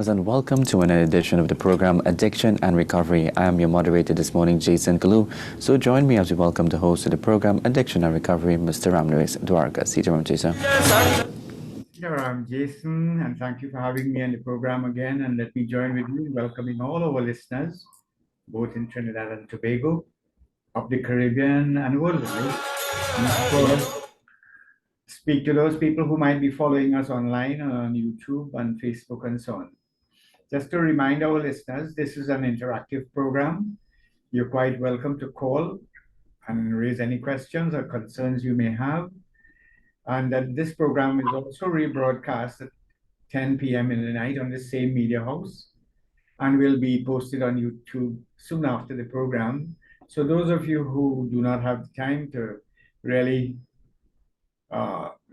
And welcome to another edition of the program Addiction and Recovery. I am your moderator this morning, Jason Kalu. So join me as we welcome the host of the program Addiction and Recovery, Mr. Ramluis Dwarka. Sitaram Jason. Sure, I'm Jason, and thank you for having me on the program again. And let me join with you in welcoming all our listeners, both in Trinidad and Tobago, of the Caribbean and worldwide. And of course, speak to those people who might be following us online on YouTube and Facebook and so on. Just to remind our listeners, this is an interactive program. You're quite welcome to call and raise any questions or concerns you may have. And that this program is also rebroadcast at 10 p.m. in the night on the same media house and will be posted on YouTube soon after the program. So those of you who do not have the time to really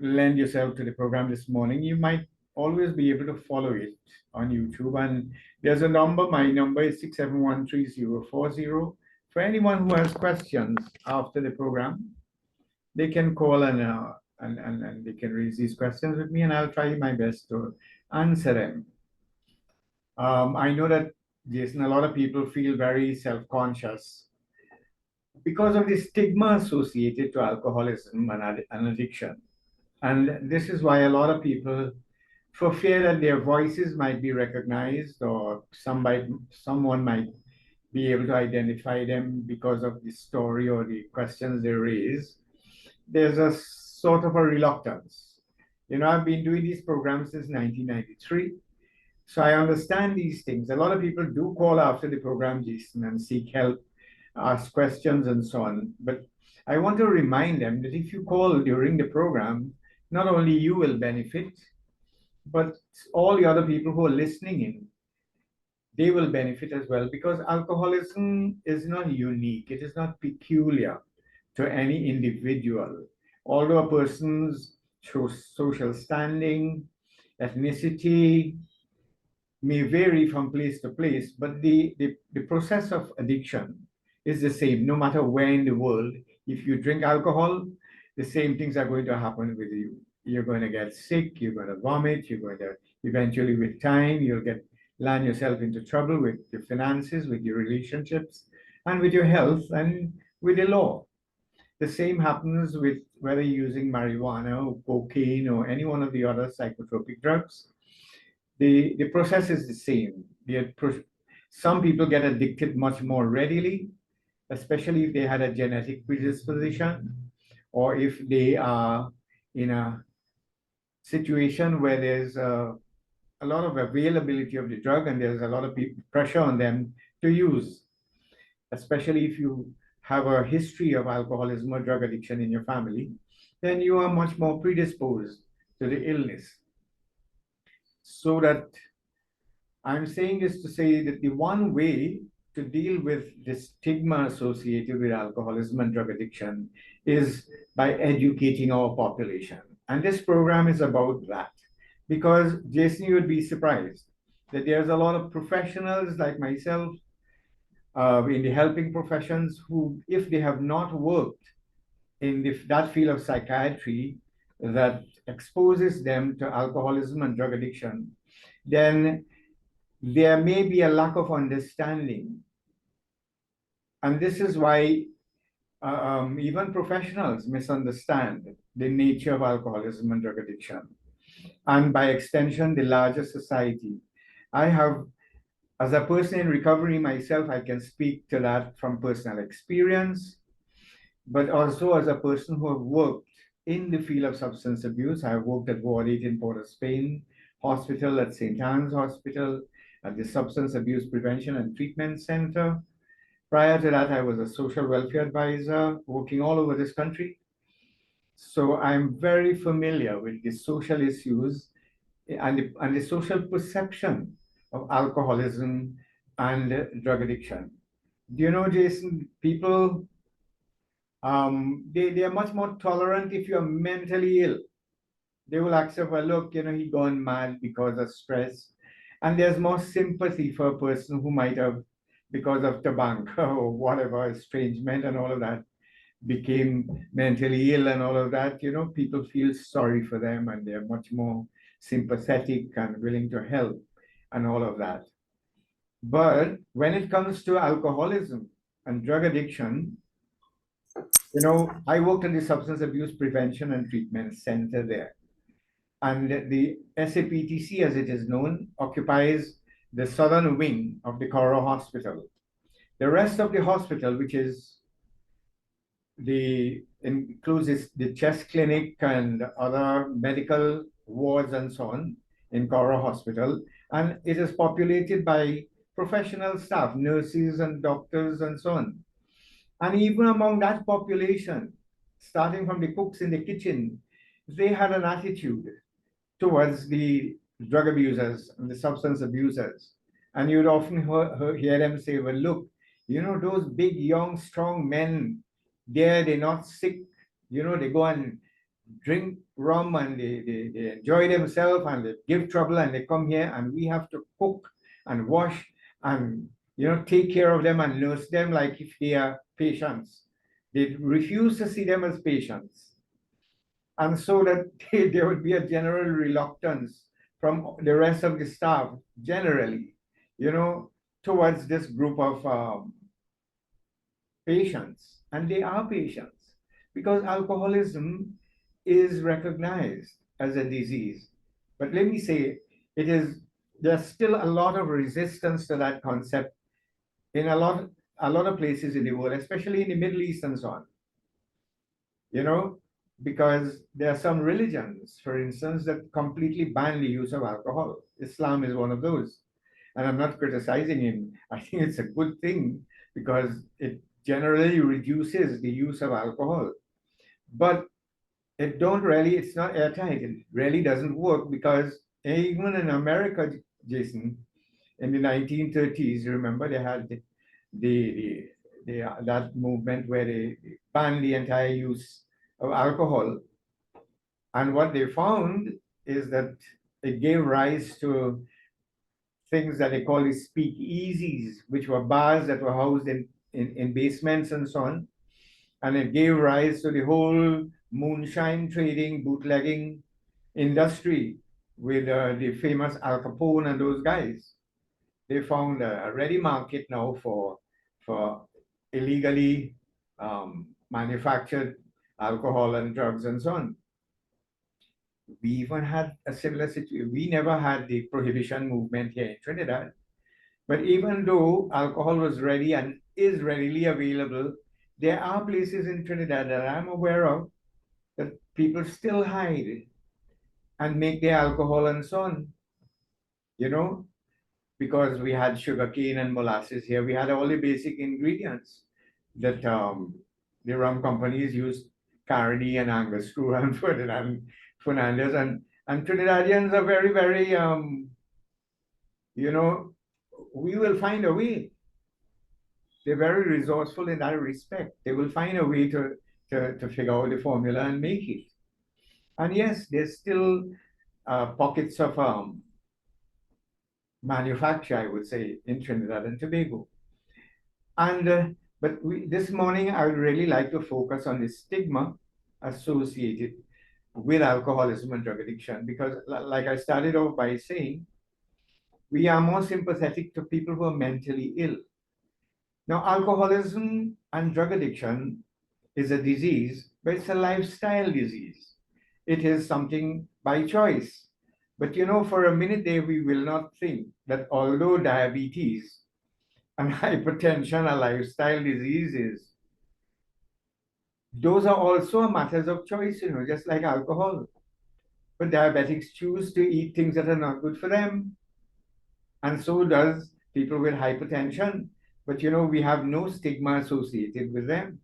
lend yourself to the program this morning, you might always be able to follow it on YouTube. And there's a number, my number is 6713040. For anyone who has questions after the program, they can call and they can raise these questions with me, and I'll try my best to answer them. I know that, Jason, a lot of people feel very self-conscious because of the stigma associated to alcoholism and addiction. And this is why a lot of people, for fear that their voices might be recognized or someone might be able to identify them because of the story or the questions they raise, there's a sort of a reluctance. You know, I've been doing these programs since 1993, so I understand these things. A lot of people do call after the program, Jason, and seek help, ask questions and so on. But I want to remind them that if you call during the program, not only you will benefit, but all the other people who are listening in, they will benefit as well, because alcoholism is not unique. It is not peculiar to any individual. Although a person's social standing, ethnicity may vary from place to place, but the process of addiction is the same no matter where in the world. If you drink alcohol, the same things are going to happen with you. You're going to get sick, you're going to vomit, you're going to eventually, with time, you'll land yourself into trouble with your finances, with your relationships, and with your health, and with the law. The same happens with whether you're using marijuana or cocaine or any one of the other psychotropic drugs. The process is the same. Some people get addicted much more readily, especially if they had a genetic predisposition, or if they are in a situation where there's a lot of availability of the drug and there's a lot of pressure on them to use, especially if you have a history of alcoholism or drug addiction in your family, then you are much more predisposed to the illness. So that I'm saying this to say that the one way to deal with the stigma associated with alcoholism and drug addiction is by educating our population. And this program is about that. Because, Jason, you would be surprised that there's a lot of professionals like myself in the helping professions who, if they have not worked in that field of psychiatry that exposes them to alcoholism and drug addiction, then there may be a lack of understanding. And this is why even professionals misunderstand the nature of alcoholism and drug addiction, and by extension, the larger society. As a person in recovery myself, I can speak to that from personal experience, but also as a person who have worked in the field of substance abuse. I've worked at Ward 8 in Port of Spain Hospital, at St. Anne's Hospital, at the Substance Abuse Prevention and Treatment Center. Prior to that, I was a social welfare advisor working all over this country. So I'm very familiar with the social issues and the social perception of alcoholism and drug addiction. Do you know, Jason, people, they are much more tolerant if you're mentally ill. They will accept, well, look, he gone mad because of stress. And there's more sympathy for a person who might have, because of tobacco or whatever, estrangement and all of that, became mentally ill and all of that. People feel sorry for them and they're much more sympathetic and willing to help. and all of that. But when it comes to alcoholism and drug addiction, I worked in the Substance Abuse Prevention and Treatment Center there. And the SAPTC, as it is known, occupies the southern wing of the Coro Hospital. The rest of the hospital, which is includes the chest clinic and other medical wards and so on in Coro Hospital, and it is populated by professional staff, nurses and doctors and so on. And even among that population, starting from the cooks in the kitchen, they had an attitude towards the drug abusers and the substance abusers. And you'd often hear them say, well, look, those big, young, strong men, they're not sick. They go and drink rum and they enjoy themselves and they give trouble and they come here and we have to cook and wash and take care of them and nurse them like if they are patients. They refuse to see them as patients. And so that there would be a general reluctance from the rest of the staff, generally, towards this group of patients. And they are patients because alcoholism is recognized as a disease. But let me say, there's still a lot of resistance to that concept in a lot of places in the world, especially in the Middle East and so on. Because there are some religions, for instance, that completely ban the use of alcohol. Islam is one of those. And I'm not criticizing him. I think it's a good thing because it generally reduces the use of alcohol. But it's not airtight. It really doesn't work because even in America, Jason, in the 1930s, remember they had that movement where they banned the entire use of alcohol. And what they found is that it gave rise to things that they call the speakeasies, which were bars that were housed in basements and so on. And it gave rise to the whole moonshine trading, bootlegging industry with the famous Al Capone and those guys. They found a ready market now for illegally manufactured alcohol and drugs and so on. We even had a similar situation. We never had the prohibition movement here in Trinidad. But even though alcohol was ready and is readily available, there are places in Trinidad that I'm aware of that people still hide and make their alcohol and so on. Because we had sugarcane and molasses here, we had all the basic ingredients that the rum companies used, Cardi and Angostura and Fernandez, and Trinidadians are very, very, we will find a way. They're very resourceful in that respect. They will find a way to figure out the formula and make it. And yes, there's still pockets of manufacture, I would say, in Trinidad and Tobago. And but this morning, I would really like to focus on the stigma associated with alcoholism and drug addiction, because like I started off by saying, we are more sympathetic to people who are mentally ill. Now, alcoholism and drug addiction is a disease, but it's a lifestyle disease. It is something by choice. But for a minute there, we will not think that although diabetes and hypertension are lifestyle diseases, those are also matters of choice, just like alcohol. But diabetics choose to eat things that are not good for them. And so does people with hypertension. But we have no stigma associated with them.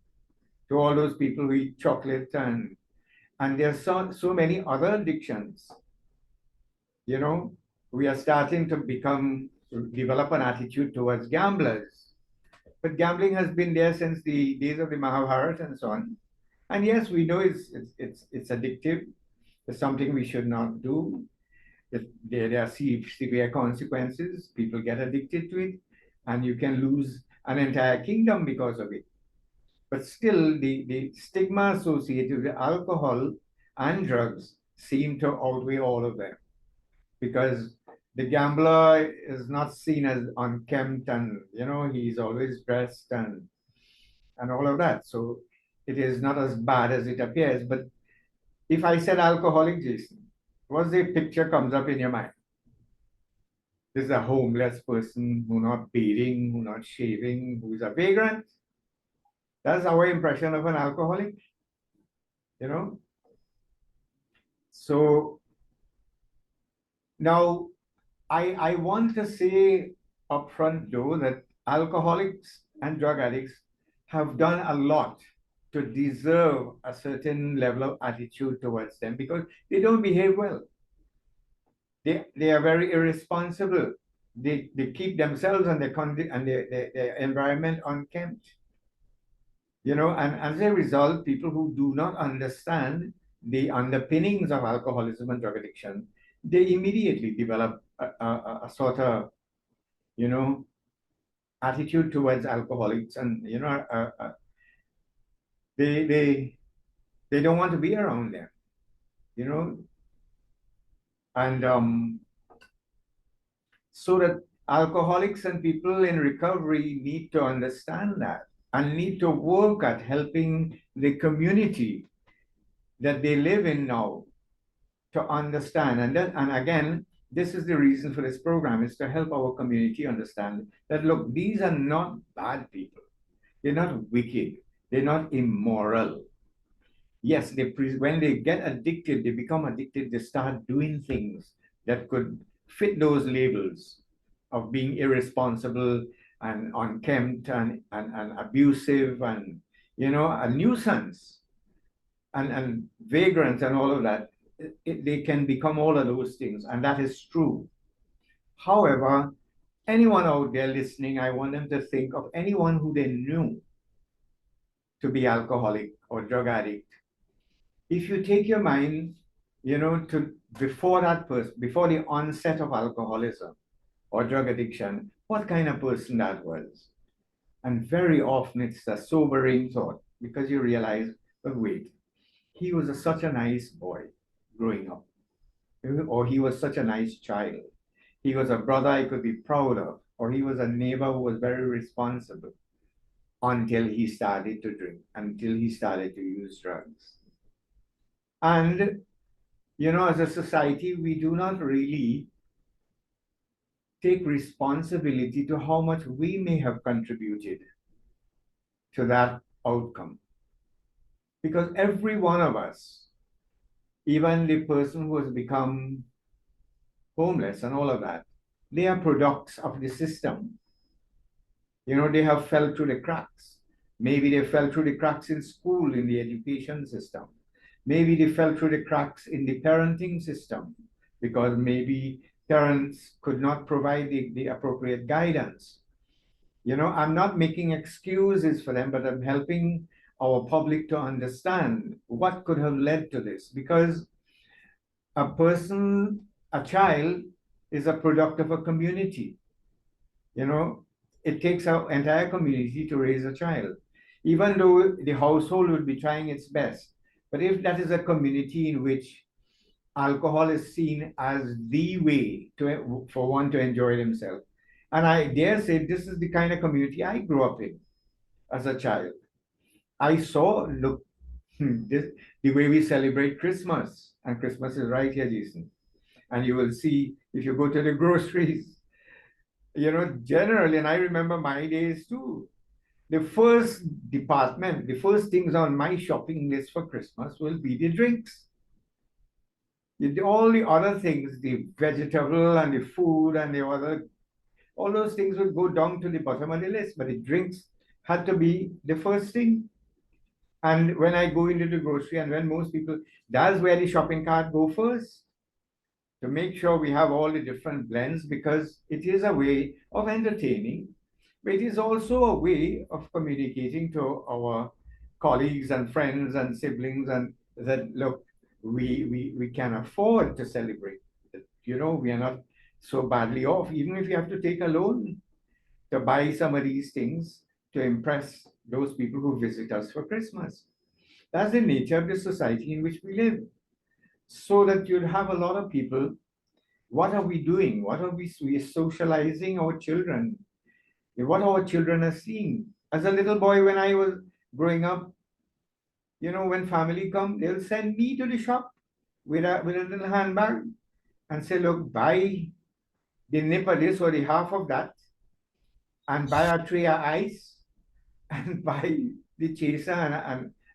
To all those people who eat chocolate and there's so many other addictions. We are starting to develop an attitude towards gamblers. But gambling has been there since the days of the Mahabharata and so on. And yes, we know it's addictive. It's something we should not do. There are severe consequences. People get addicted to it, and you can lose an entire kingdom because of it. But still, the stigma associated with alcohol and drugs seem to outweigh all of them, because The gambler is not seen as unkempt and, he's always dressed and all of that. So it is not as bad as it appears. But if I said alcoholic, Jason, what's the picture comes up in your mind? This is a homeless person who not bathing, who not shaving, who is a vagrant. That's our impression of an alcoholic, you know. So now I want to say upfront though that alcoholics and drug addicts have done a lot to deserve a certain level of attitude towards them because they don't behave well. They are very irresponsible. They keep themselves and their environment unkempt. And as a result, people who do not understand the underpinnings of alcoholism and drug addiction, they immediately develop a sort of, you know, attitude towards alcoholics, and they don't want to be around them, you know, and so that alcoholics and people in recovery need to understand that and need to work at helping the community that they live in now to understand. And again, this is the reason for this program, is to help our community understand that, look, these are not bad people. They're not wicked. They're not immoral. Yes, when they get addicted, they become addicted, they start doing things that could fit those labels of being irresponsible and unkempt and abusive and, a nuisance and vagrant and all of that. They can become all of those things, and that is true. However, anyone out there listening, I want them to think of anyone who they knew to be alcoholic or drug addict. If you take your mind, to before that person, before the onset of alcoholism or drug addiction, what kind of person that was. And very often it's a sobering thought, because you realize, but wait, he was such a nice boy growing up, or he was such a nice child. He was a brother I could be proud of, or he was a neighbor who was very responsible, until he started to drink, until he started to use drugs. And, as a society, we do not really take responsibility to how much we may have contributed to that outcome. Because every one of us, even the person who has become homeless and all of that, they are products of the system. They have fell through the cracks. Maybe they fell through the cracks in school, in the education system. Maybe they fell through the cracks in the parenting system, because maybe parents could not provide the appropriate guidance. I'm not making excuses for them, but I'm helping our public to understand what could have led to this. Because a child is a product of a community. It takes our entire community to raise a child, even though the household would be trying its best. But if that is a community in which alcohol is seen as the way for one to enjoy themselves, and I dare say this is the kind of community I grew up in as a child. I saw, look, the way we celebrate Christmas, and Christmas is right here, Jason. And you will see, if you go to the groceries, generally, and I remember my days too, the first department, the first things on my shopping list for Christmas will be the drinks. All the other things, the vegetable and the food and the other, all those things would go down to the bottom of the list, but the drinks had to be the first thing. And when I go into the grocery, and when most people, that's where the shopping cart go first, to make sure we have all the different blends, because it is a way of entertaining, but it is also a way of communicating to our colleagues and friends and siblings, and that, look, we can afford to celebrate. We are not so badly off, even if you have to take a loan to buy some of these things to impress those people who visit us for Christmas. That's the nature of the society in which we live. So that you'd have a lot of people What are we doing? What are we are socializing our children? What our children are seeing. As a little boy, when I was growing up, when family come, they'll send me to the shop with a little handbag and say, look, buy the nip of this or the half of that, and buy a tray of ice, and buy the chaser,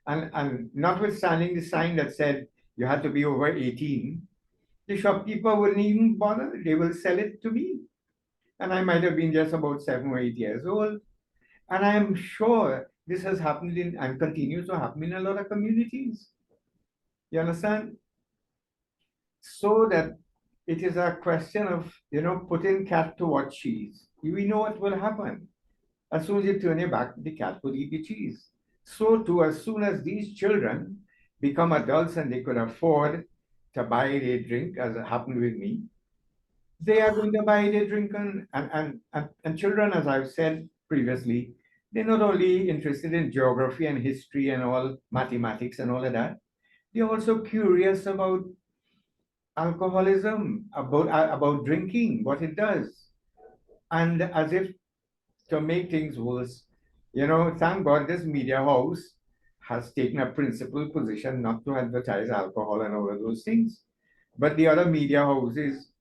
and notwithstanding the sign that said you had to be over 18, the shopkeeper wouldn't even bother. They will sell it to me. And I might have been just about 7 or 8 years old. And I am sure this has happened in and continues to happen in a lot of communities. You understand? So that it is a question of, putting cat to watch cheese. We know what will happen. As soon as you turn your back, the cat will eat the cheese. So too, as soon as these children become adults and they could afford to buy their drink, as it happened with me, they are going to buy their drink. And children, as I've said previously, they're not only interested in geography and history and all mathematics and all of that, they're also curious about alcoholism, about drinking, what it does. And as if to make things worse, thank God this media house has taken a principled position not to advertise alcohol and all of those things. But the other media houses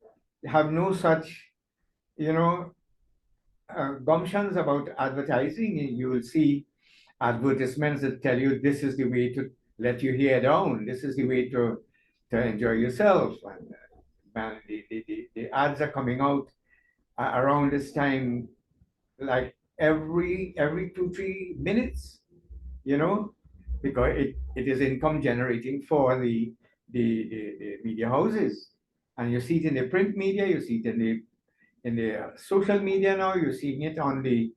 have no such, you know, gumptions about advertising. You will see advertisements that tell you this is the way to let your hair down, this is the way to enjoy yourself. And man, the ads are coming out around this time, like every 2 3 minutes, you know, because it is income generating for the media houses. And you see it in the print media, you see it in the social media now, you're seeing it on the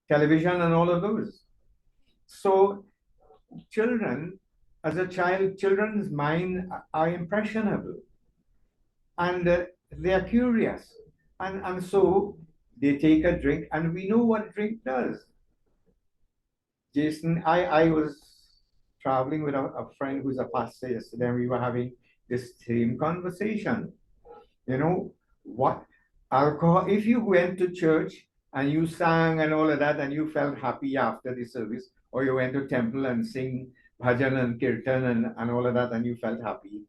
television and all of those. So children, as a child, children's mind are impressionable, and they are curious, and so they take a drink, and we know what drink does. Jason, I was traveling with a friend who's a pastor yesterday, and we were having this same conversation. You know, what alcohol, if you went to church and you sang and all of that, and you felt happy after the service, or you went to temple and sing bhajan and kirtan and all of that, and you felt happy,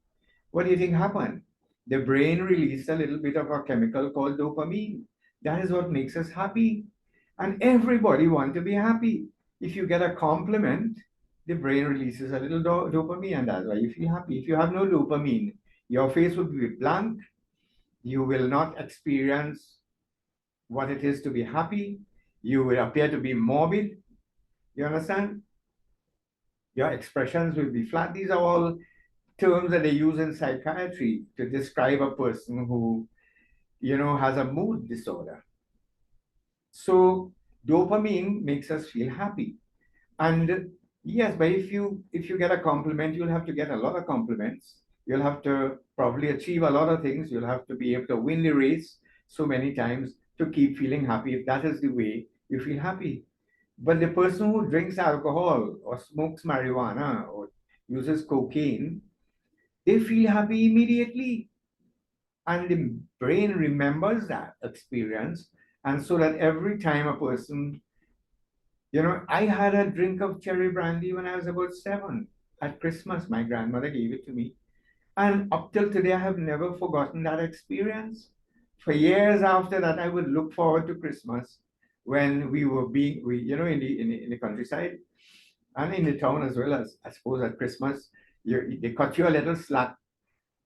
what do you think happened? The brain released a little bit of a chemical called dopamine. That is what makes us happy. And everybody wants to be happy. If you get a compliment, the brain releases a little dopamine, and that's why you feel happy. If you have no dopamine, your face will be blank. You will not experience what it is to be happy. You will appear to be morbid. You understand? Your expressions will be flat. These are all terms that they use in psychiatry to describe a person who, has a mood disorder. So dopamine makes us feel happy. And yes, but if you get a compliment, you'll have to get a lot of compliments. You'll have to probably achieve a lot of things. You'll have to be able to win the race so many times to keep feeling happy, if that is the way you feel happy. But the person who drinks alcohol or smokes marijuana or uses cocaine, they feel happy immediately. And the brain remembers that experience. And so that every time a person, I had a drink of cherry brandy when I was about 7 at Christmas. My grandmother gave it to me. And up till today, I have never forgotten that experience. For years after that, I would look forward to Christmas when in the countryside and in the town as well. As I suppose at Christmas, they cut you a little slack,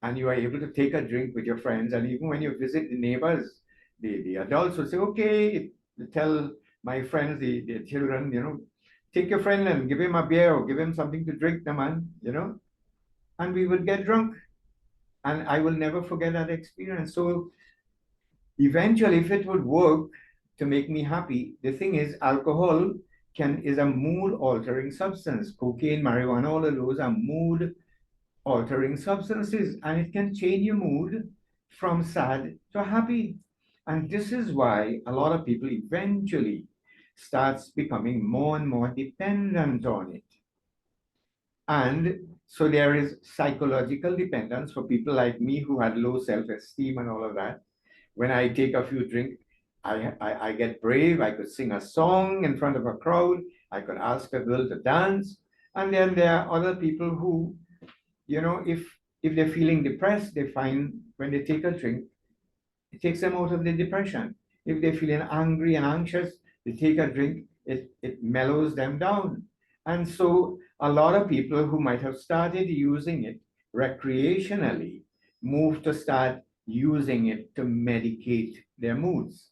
and you are able to take a drink with your friends. And even when you visit the neighbors, the adults will say, okay, tell my friends, the children, take your friend and give him a beer or give him something to drink, the man, and we would get drunk. And I will never forget that experience. So eventually, if it would work to make me happy, the thing is, alcohol is a mood altering substance. Cocaine, marijuana, all of those are mood altering substances, and it can change your mood from sad to happy. And this is why a lot of people eventually starts becoming more and more dependent on it. And So there is psychological dependence for people like me who had low self-esteem and all of that. When I take a few drinks, I get brave. I could sing a song in front of a crowd. I could ask a girl to dance. And then there are other people who, if they're feeling depressed, they find when they take a drink, it takes them out of the depression. If they're feeling angry and anxious, they take a drink, it mellows them down. And so a lot of people who might have started using it recreationally move to start using it to medicate their moods.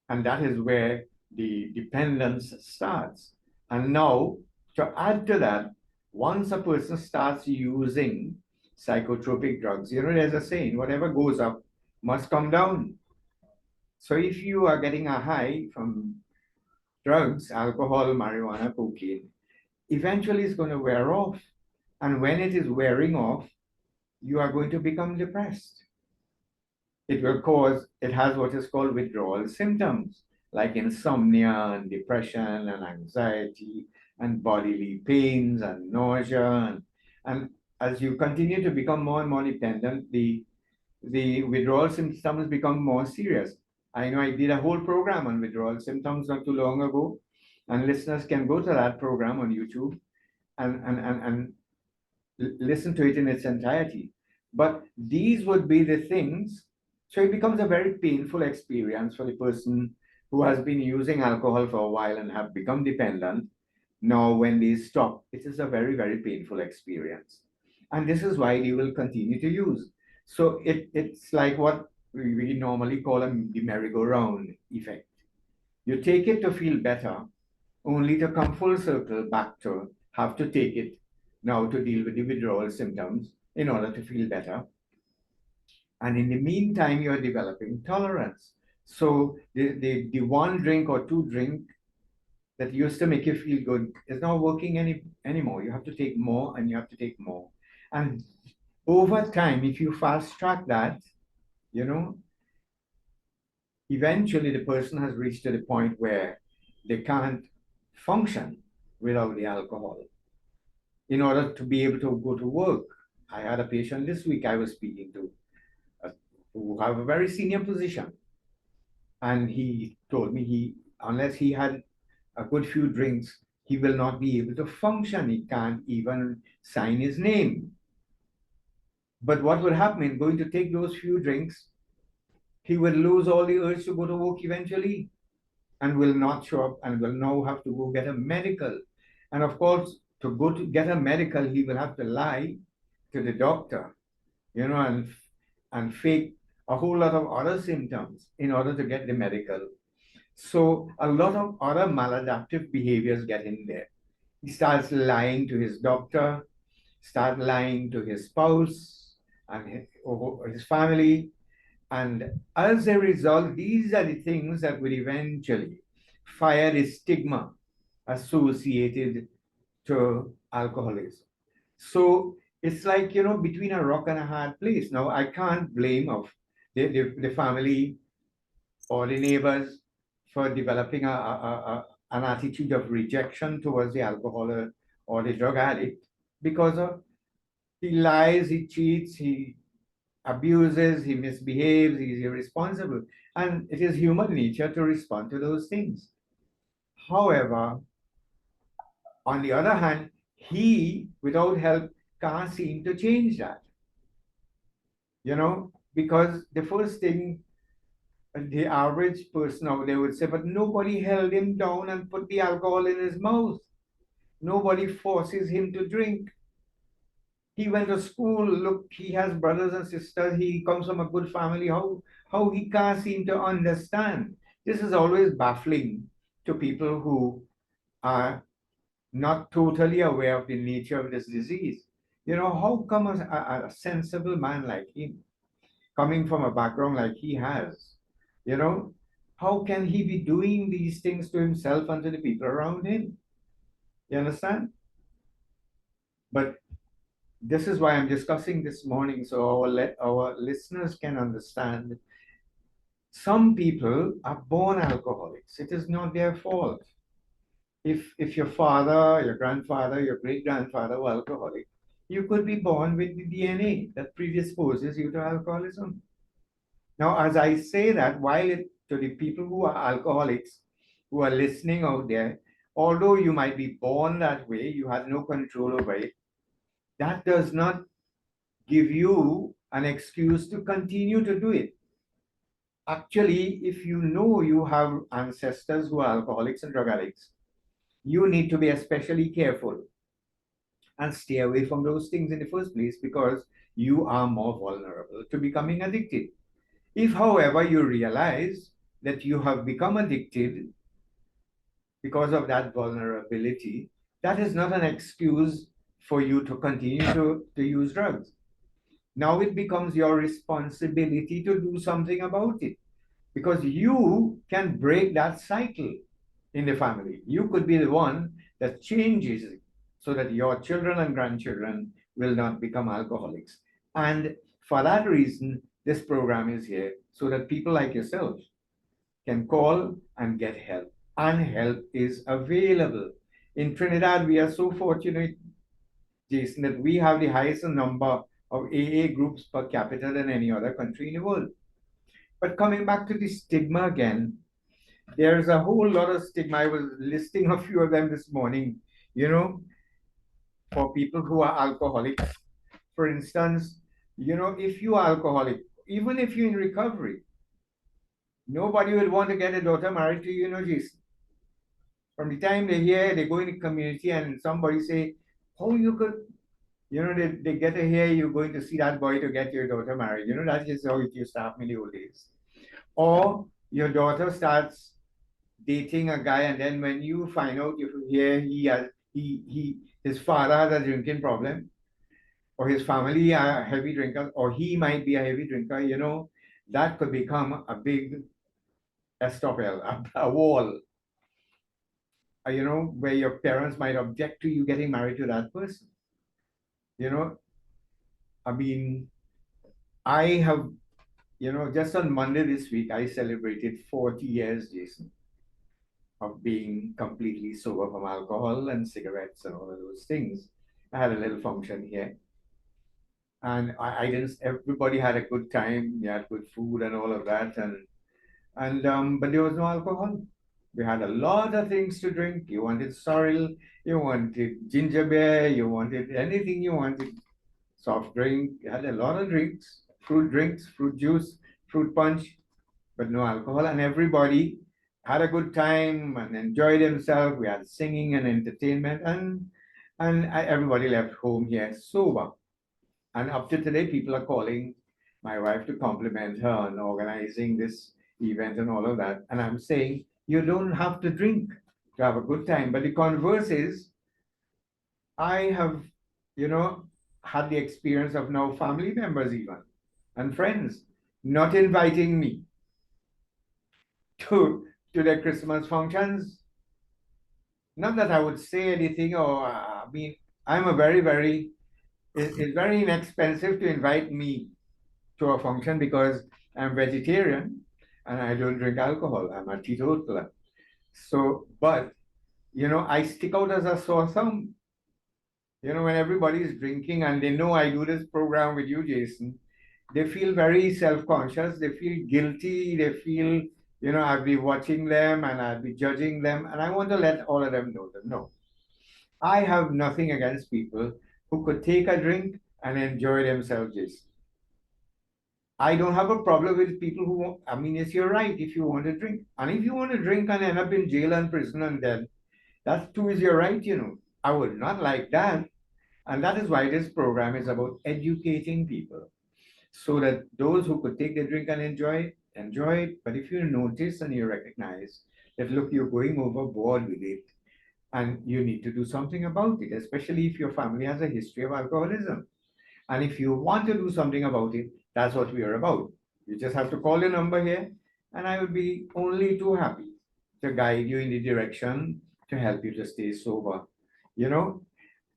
And that is where the dependence starts. And now, to add to that, once a person starts using psychotropic drugs, there's a saying, whatever goes up must come down. So if you are getting a high from drugs, alcohol, marijuana, cocaine, eventually it's going to wear off. And when it is wearing off, you are going to become depressed. It has what is called withdrawal symptoms, like insomnia and depression and anxiety and bodily pains and nausea. And as you continue to become more and more dependent, the withdrawal symptoms become more serious. I know I did a whole program on withdrawal symptoms not too long ago, and listeners can go to that program on YouTube and listen to it in its entirety. But these would be the things. So it becomes a very painful experience for the person who has been using alcohol for a while and have become dependent. Now, when they stop, it is a very, very painful experience. And this is why they will continue to use. So it's like what we normally call the merry-go-round effect. You take it to feel better, only to come full circle back to have to take it now to deal with the withdrawal symptoms in order to feel better. And in the meantime, you're developing tolerance. So the one drink or two drink that used to make you feel good is not working anymore. You have to take more and you have to take more. And over time, if you fast track that, eventually the person has reached to the point where they can't function without the alcohol in order to be able to go to work. I had a patient this week I was speaking to who have a very senior position. And he told me unless he had a good few drinks, he will not be able to function. He can't even sign his name. But what would happen in going to take those few drinks, he will lose all the urge to go to work eventually and will not show up and will now have to go get a medical. And of course, to go to get a medical, he will have to lie to the doctor, and fake a whole lot of other symptoms in order to get the medical. So a lot of other maladaptive behaviors get in there. He starts lying to his doctor, start lying to his spouse and his family. And as a result, these are the things that will eventually fire the stigma associated to alcoholism. So it's like, between a rock and a hard place. Now, I can't blame of the family or the neighbors for developing an attitude of rejection towards the alcohol or the drug addict because of he lies, he cheats, he abuses, he misbehaves, he's irresponsible. And it is human nature to respond to those things. However, on the other hand, he, without help, can't seem to change that. Because the first thing the average person out there would say, but nobody held him down and put the alcohol in his mouth. Nobody forces him to drink. He went to school. Look, he has brothers and sisters. He comes from a good family. How he can't seem to understand. This is always baffling to people who are not totally aware of the nature of this disease. How come a sensible man like him, coming from a background like he has, how can he be doing these things to himself and to the people around him? You understand? But this is why I'm discussing this morning, so our listeners can understand. Some people are born alcoholics. It is not their fault. If your father, your grandfather, your great grandfather were alcoholic, You could be born with the DNA that predisposes you to alcoholism. Now, as I say that, to the people who are alcoholics, who are listening out there, although you might be born that way, you had no control over it, that does not give you an excuse to continue to do it. Actually, if you know you have ancestors who are alcoholics and drug addicts, you need to be especially careful and stay away from those things in the first place because you are more vulnerable to becoming addicted. If, however, you realize that you have become addicted because of that vulnerability, that is not an excuse for you to continue to use drugs. Now it becomes your responsibility to do something about it because you can break that cycle in the family. You could be the one that changes it so that your children and grandchildren will not become alcoholics. And for that reason, this program is here so that people like yourself can call and get help. And help is available. In Trinidad, we are so fortunate, Jason, that we have the highest number of AA groups per capita than any other country in the world. But coming back to the stigma again, there's a whole lot of stigma. I was listing a few of them this morning, you know, for people who are alcoholics. For instance, if you are alcoholic, even if you're in recovery, nobody will want to get a daughter married to you, Jason. From the time they hear, they go in the community and somebody say, oh, you could, they get to hear you're going to see that boy to get your daughter married. That's just how it used to happen in the old days. Or your daughter starts dating a guy, and then when you find out, you hear his father has a drinking problem, or his family are heavy drinkers, or he might be a heavy drinker, that could become a big estoppel, a wall, where your parents might object to you getting married to that person. You know, I mean, I have, just on Monday this week, I celebrated 40 years, Jason, of being completely sober from alcohol and cigarettes and all of those things. I had a little function here. And I didn't, everybody had a good time. We had good food and all of that. But there was no alcohol. We had a lot of things to drink. You wanted sorrel, you wanted ginger beer, you wanted anything you wanted. Soft drink, you had a lot of drinks, fruit juice, fruit punch, but no alcohol. And everybody had a good time and enjoyed themselves. We had singing and entertainment, and everybody left home here sober. And up to today, people are calling my wife to compliment her on organizing this event and all of that. And I'm saying, you don't have to drink to have a good time. But the converse is, I have, had the experience of now family members even and friends not inviting me to their Christmas functions. Not that I would say anything, or I mean, I'm a it's very inexpensive to invite me to a function because I'm vegetarian and I don't drink alcohol. I'm a teetotaler. So, but, I stick out as a sore thumb. When everybody is drinking and they know I do this program with you, Jason, they feel very self-conscious. They feel guilty. They feel, I'll be watching them and I'll be judging them. And I want to let all of them know that no, I have nothing against people who could take a drink and enjoy themselves, Jason. I don't have a problem with people who, I mean, it's your right if you want to drink. And if you want to drink and end up in jail and prison and dead, that too is your right, I would not like that. And that is why this program is about educating people so that those who could take the drink and enjoy it. But if you notice and you recognize that, look, you're going overboard with it and you need to do something about it, especially if your family has a history of alcoholism. And if you want to do something about it, that's what we are about. You just have to call the number here, and I would be only too happy to guide you in the direction to help you to stay sober.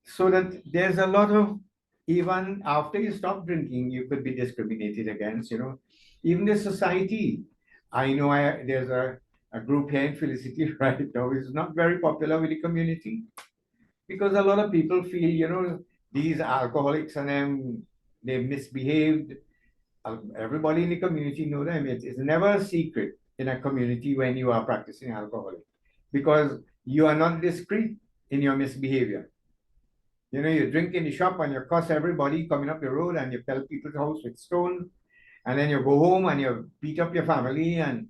So that there's a lot of, even after you stop drinking, you could be discriminated against, even the society. I know there's a group here in Felicity right now is not very popular with the community because a lot of people feel, these alcoholics and them, they misbehaved. Everybody in the community know them. It's never a secret in a community when you are practicing alcohol, because you are not discreet in your misbehavior. You know, you drink in the shop and you cuss everybody coming up the road and you pelt people's house with stone, and then you go home and you beat up your family, and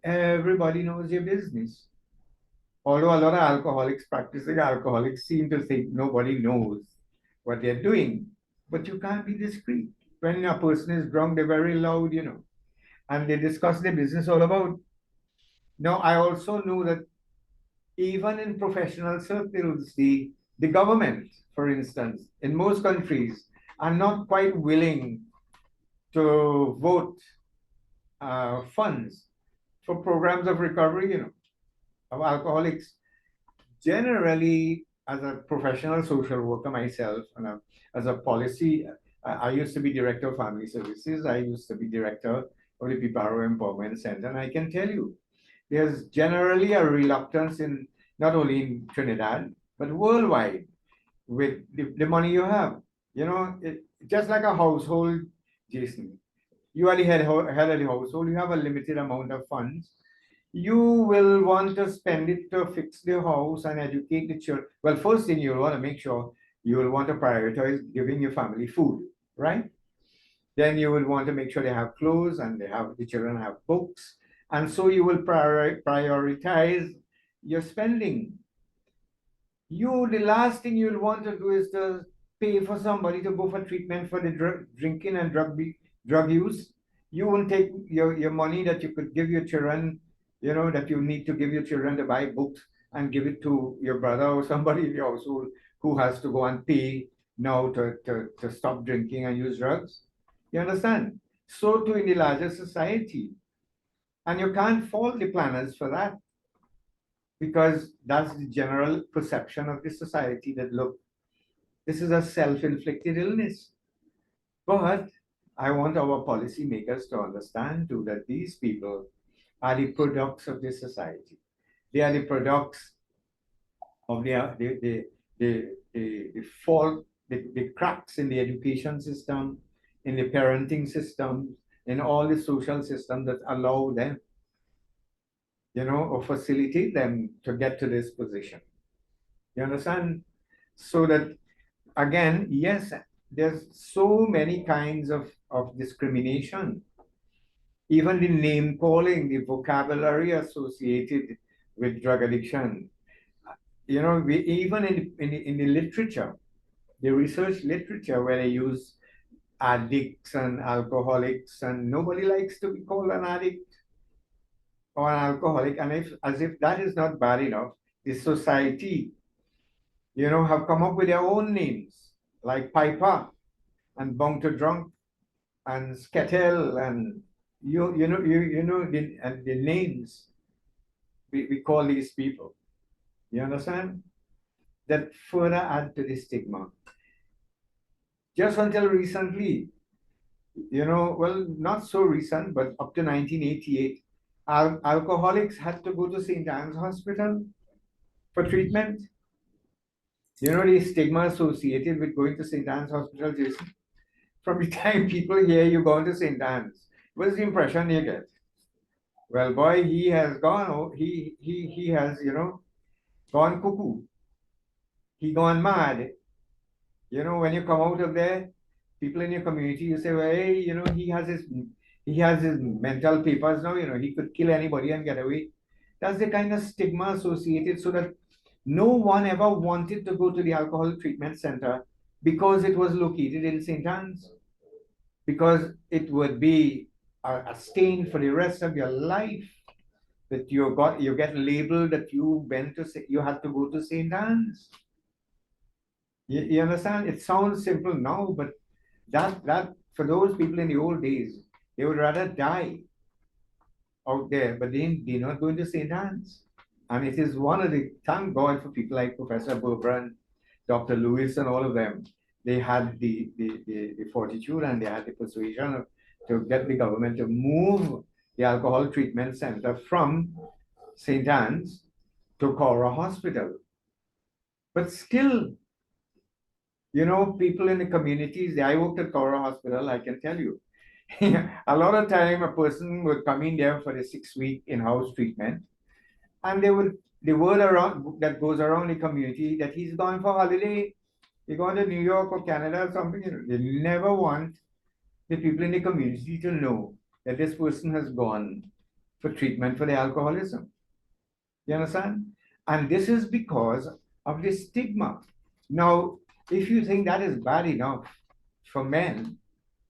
everybody knows your business. Although a lot of alcoholics, practicing alcoholics, seem to think nobody knows what they're doing, but you can't be discreet. When a person is drunk, they're very loud, you know, and they discuss their business all about. Now, I also know that even in professional circles, the government, for instance, in most countries, are not quite willing to vote funds for programs of recovery, you know, of alcoholics. Generally, as a professional social worker myself, and as a policy, I used to be director of family services. I used to be director of the Piparo Empowerment Center, and I can tell you, there's generally a reluctance in not only in Trinidad but worldwide with the money you have. You know, just like a household, Jason. You are the head of the household. You have a limited amount of funds. You will want to spend it to fix the house and educate the children. Well, first thing you'll want to make sure you will want to prioritize giving your family food, right? Then you will want to make sure they have clothes and the children have books. And so you will prioritize your spending. The last thing you'll want to do is to pay for somebody to go for treatment for the drinking and drug use. You won't take your money that you could give your children, you know, that you need to give your children to buy books, and give it to your brother or somebody in your household who has to go and pay now to stop drinking and use drugs. You understand? So too in the larger society. And you can't fault the planners for that, because that's the general perception of the society that, look, this is a self-inflicted illness. But I want our policymakers to understand too that these people are the products of the society. They are the products of the fault, the cracks in the education system, in the parenting system, in all the social systems that allow them, you know, or facilitate them to get to this position. You understand? So that, again, yes, there's so many kinds of discrimination. Even the name calling, the vocabulary associated with drug addiction. You know, even in the literature, the research literature, where they use addicts and alcoholics, and nobody likes to be called an addict or an alcoholic. And as if that is not bad enough, the society, you know, have come up with their own names, like Piper and Bong to Drunk and Skettle, and you know the names we call these people. You understand? That further add to the stigma. Just until recently, you know, well, not so recent, but up to 1988, alcoholics had to go to St. Anne's Hospital for treatment. You know the stigma associated with going to St. Anne's Hospital, Jason? From the time people hear you going to St. Anne's, what's the impression you get? Well, boy, he has gone, he has, you know, gone cuckoo. He gone mad. You know, when you come out of there, people in your community, you say, well, hey, you know, he has his mental papers now, you know, he could kill anybody and get away. That's the kind of stigma associated, so that no one ever wanted to go to the alcohol treatment center because it was located in St. Anne's, because it would be a stain for the rest of your life that you get labeled that you had to go to St. Anne's. You understand? It sounds simple now, but that for those people in the old days, they would rather die out there, but they're not going to St. Anne's. And it is one of the, thank God for people like Professor Berbrand, Dr. Lewis, and all of them. They had the fortitude and they had the persuasion to get the government to move the alcohol treatment center from St. Anne's to Cora Hospital. But still, You know, people in the communities, I worked at Cora Hospital, I can tell you. A lot of time a person would come in there for the 6 week in-house treatment, and the word around that goes around the community that he's gone for holiday, he gone to New York or Canada or something. They never want the people in the community to know that this person has gone for treatment for the alcoholism. You understand? And this is because of the stigma. Now, if you think that is bad enough for men,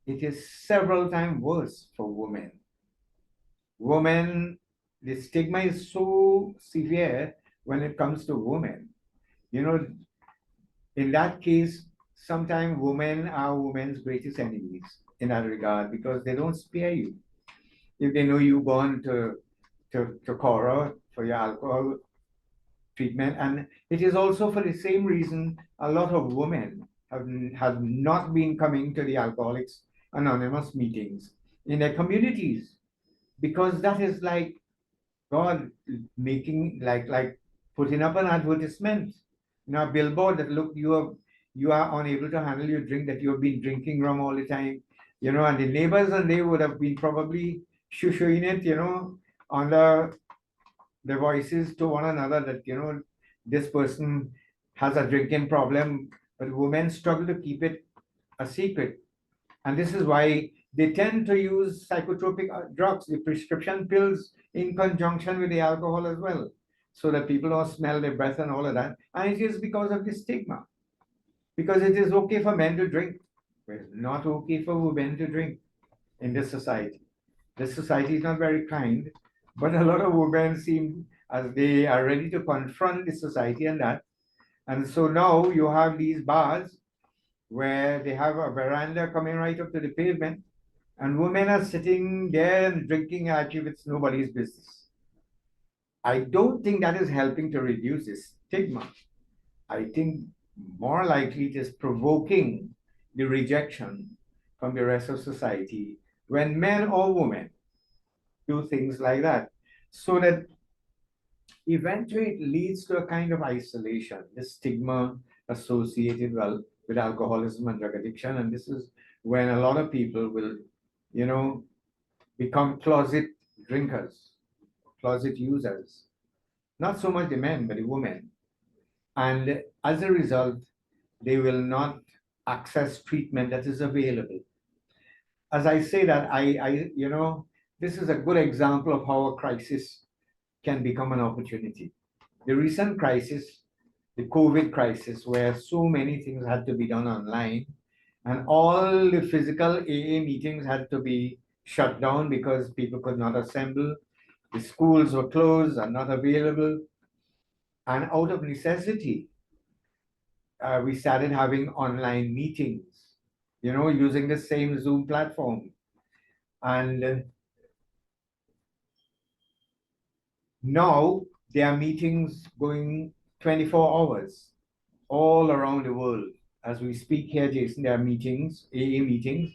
it is several times worse for women. Women, the stigma is so severe when it comes to women. You know, in that case, sometimes women are women's greatest enemies in that regard because they don't spare you. If they know you've gone to Cora for your alcohol treatment, and it is also for the same reason a lot of women have not been coming to the Alcoholics Anonymous meetings in their communities, because that is like God making like putting up an advertisement, billboard that look, you are unable to handle your drink, that you have been drinking rum all the time, and the neighbors and they would have been probably shushing it, on the voices to one another that this person has a drinking problem, but women struggle to keep it a secret. And this is why they tend to use psychotropic drugs, the prescription pills, in conjunction with the alcohol as well, so that people don't smell their breath and all of that. And it is because of the stigma, because it is okay for men to drink, but it's not okay for women to drink in this society. This society is not very kind, but a lot of women seem as they are ready to confront the society and that. And so now you have these bars where they have a veranda coming right up to the pavement, and women are sitting there and drinking as if it's nobody's business. I don't think that is helping to reduce this stigma. I think more likely it is provoking the rejection from the rest of society when men or women do things like that. So that eventually it leads to a kind of isolation, the stigma associated, well, with alcoholism and drug addiction. And this is when a lot of people will, you know, become closet drinkers, closet users. Not so much the men, but the women. And as a result, they will not access treatment that is available. As I say that, this is a good example of how a crisis can become an opportunity. The recent crisis, the COVID crisis, where so many things had to be done online, and all the physical AA meetings had to be shut down because people could not assemble. The schools were closed and not available. And out of necessity, we started having online meetings, using the same Zoom platform. And now there are meetings going 24 hours all around the world. As we speak here, Jason, there are meetings, AA meetings.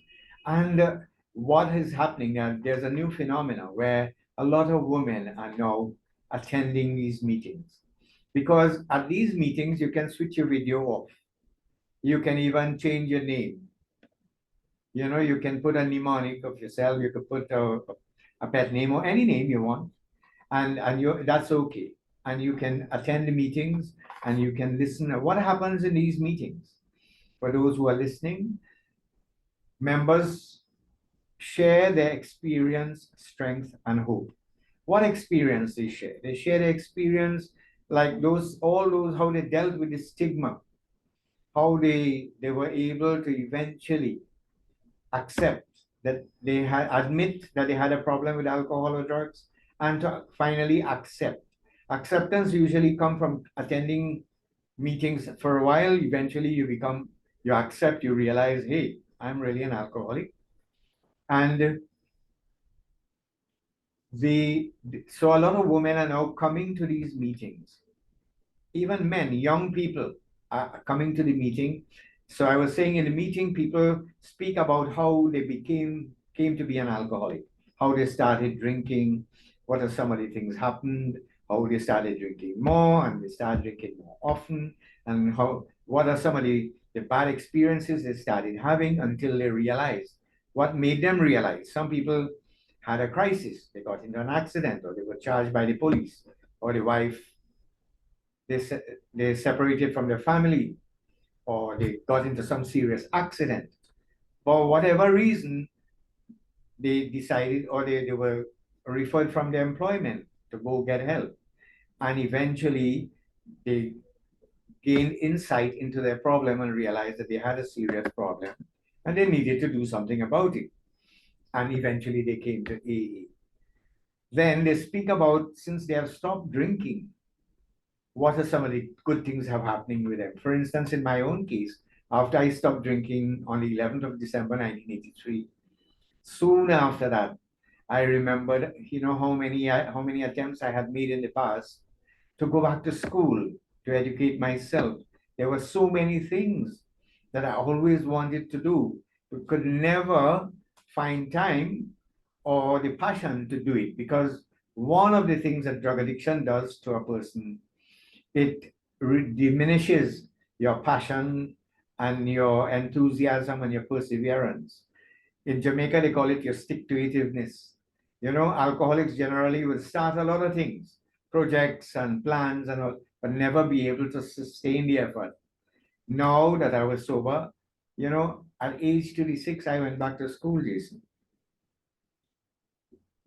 And what is happening? There's a new phenomena where a lot of women are now attending these meetings. Because at these meetings, you can switch your video off. You can even change your name. You can put a mnemonic of yourself. You could put a pet name or any name you want, and that's okay. And you can attend the meetings and you can listen. What happens in these meetings? For those who are listening, members share their experience, strength, and hope. What experience they share? They share their experience, like all those how they dealt with the stigma, how they were able to eventually accept that they had admit that they had a problem with alcohol or drugs, and to finally accept. Acceptance usually come from attending meetings for a while. Eventually you accept, you realize, hey, I'm really an alcoholic. And so a lot of women are now coming to these meetings. Even men, young people are coming to the meeting. So I was saying in the meeting, people speak about how they came to be an alcoholic, how they started drinking, what are some of the things happened, how they started drinking more and they started drinking more often, and how What are some of the bad experiences they started having until they realized what made them realize. Some people had a crisis, they got into an accident, or they were charged by the police, or the wife, they, they separated from their family, or they got into some serious accident. For whatever reason, they decided, or they were referred from their employment to go get help. And eventually, they gained insight into their problem and realized that they had a serious problem and they needed to do something about it. And eventually, they came to AA. Then they speak about, since they have stopped drinking, what are some of the good things have happening with them. For instance, in my own case, after I stopped drinking on the 11th of December 1983, soon after that, I remembered, how many attempts I had made in the past to go back to school, to educate myself. There were so many things that I always wanted to do, but could never find time or the passion to do it. Because one of the things that drug addiction does to a person, it diminishes your passion and your enthusiasm and your perseverance. In Jamaica, they call it your stick to itiveness. Alcoholics generally will start a lot of things, projects and plans and all, but never be able to sustain the effort. Now that I was sober, at age 26, I went back to school, Jason.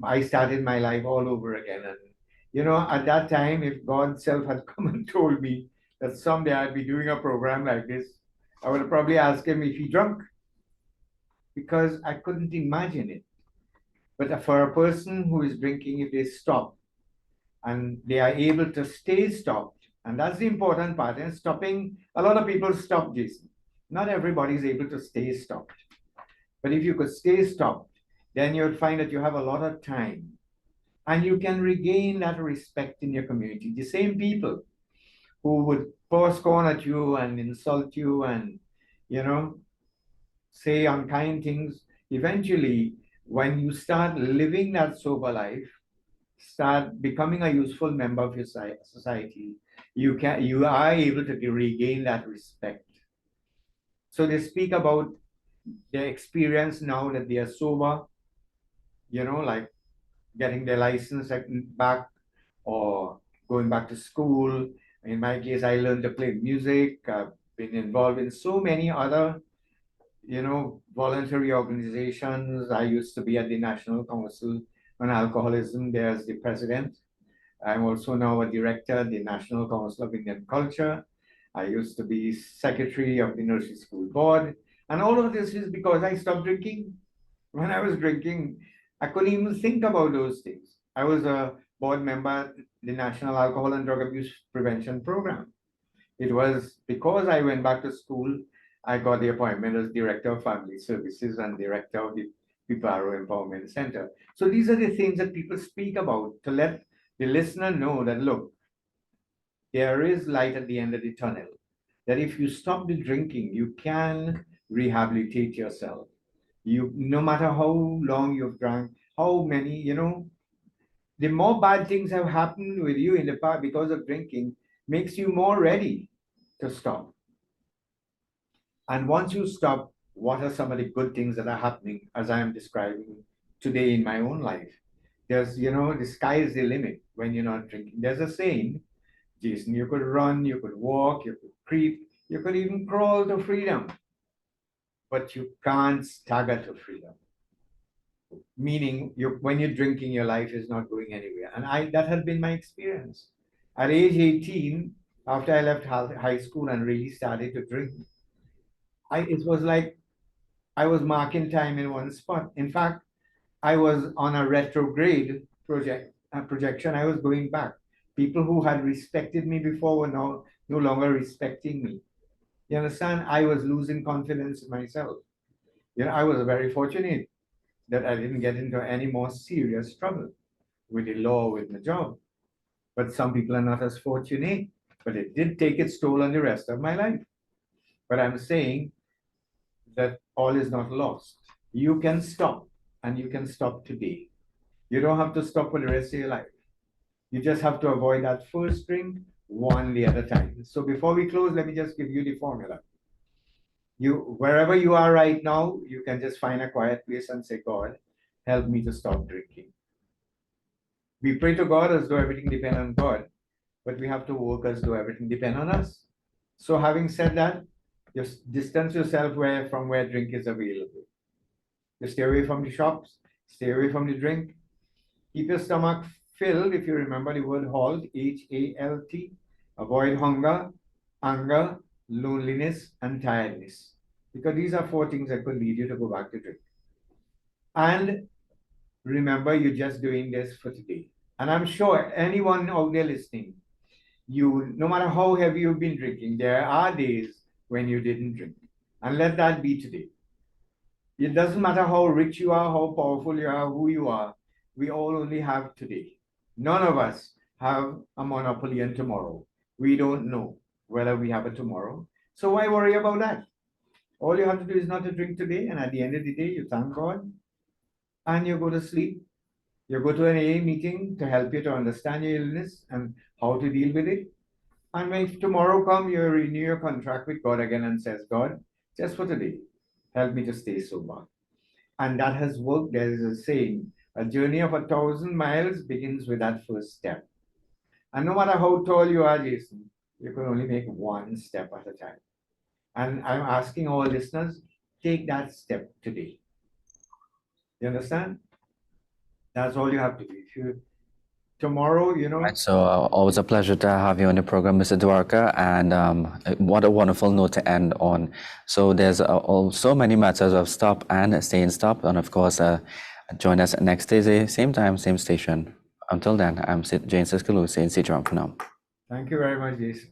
I started my life all over again. And, at that time, if God self had come and told me that someday I'd be doing a program like this, I would have probably asked him if he drunk, because I couldn't imagine it. But for a person who is drinking, if they stop and they are able to stay stopped, and that's the important part. And stopping, a lot of people stop, Jason. Not everybody is able to stay stopped. But if you could stay stopped, then you'll find that you have a lot of time and you can regain that respect in your community. The same people who would pour scorn at you and insult you and, say unkind things, eventually, when you start living that sober life, start becoming a useful member of your society, you are able to regain that respect. So they speak about their experience now that they are sober, like getting their license back or going back to school. In my case, I learned to play music. I've been involved in so many other, voluntary organizations. I used to be at the National Council on Alcoholism there as the president. I'm also now a director at the National Council of Indian Culture. I used to be secretary of the Nursery School Board. And all of this is because I stopped drinking. When I was drinking, I couldn't even think about those things. I was a board member at the National Alcohol and Drug Abuse Prevention Program. It was because I went back to school, I got the appointment as Director of Family Services and Director of the Piparo Empowerment Center. So these are the things that people speak about to let the listener know that, look, there is light at the end of the tunnel. That if you stop the drinking, you can rehabilitate yourself. No matter how long you've drank, how many, the more bad things have happened with you in the past because of drinking makes you more ready to stop. And once you stop, what are some of the good things that are happening as I am describing today in my own life? There's, the sky is the limit when you're not drinking. There's a saying, Jason, you could run, you could walk, you could creep, you could even crawl to freedom, but you can't stagger to freedom. Meaning, when you're drinking, your life is not going anywhere. And that had been my experience. At age 18, after I left high school and really started to drink, it was like I was marking time in one spot. In fact, I was on a retrograde projection. I was going back. People who had respected me before were now no longer respecting me. You understand? I was losing confidence in myself. I was very fortunate that I didn't get into any more serious trouble with the law, with my job. But some people are not as fortunate, but it did take its toll on the rest of my life. But I'm saying that all is not lost. You can stop, and you can stop today. You don't have to stop for the rest of your life. You just have to avoid that first drink one day at a time. So before we close, let me just give you the formula. Wherever you are right now, you can just find a quiet place and say, God, help me to stop drinking. We pray to God as though everything depends on God, but we have to work as though everything depends on us. So having said that, just distance yourself from where drink is available. You stay away from the shops, stay away from the drink. Keep your stomach filled, if you remember the word halt, HALT. Avoid hunger, anger, loneliness, and tiredness. Because these are 4 things that could lead you to go back to drink. And remember, you're just doing this for today. And I'm sure anyone out there listening, no matter how heavy you've been drinking, there are days when you didn't drink. And let that be today. It doesn't matter how rich you are, how powerful you are, who you are. We all only have today. None of us have a monopoly on tomorrow. We don't know whether we have a tomorrow. So why worry about that? All you have to do is not to drink today. And at the end of the day, you thank God and you go to sleep. You go to an AA meeting to help you to understand your illness and how to deal with it. And when tomorrow comes, you renew your contract with God again and says, God, just for today, help me to stay sober. And that has worked. There is a saying, a journey of 1,000 miles begins with that first step. And no matter how tall you are, Jason, you can only make one step at a time. And I'm asking all listeners, take that step today. You understand? That's all you have to do. Tomorrow, Right, so always a pleasure to have you on the program, Mr. Dwarka, and what a wonderful note to end on. So there's so many matters of stop and stay in stop, and of course, join us next Thursday, same time, same station. Until then, I'm Jane Siskalu saying sit around for now. Thank you very much, Jason.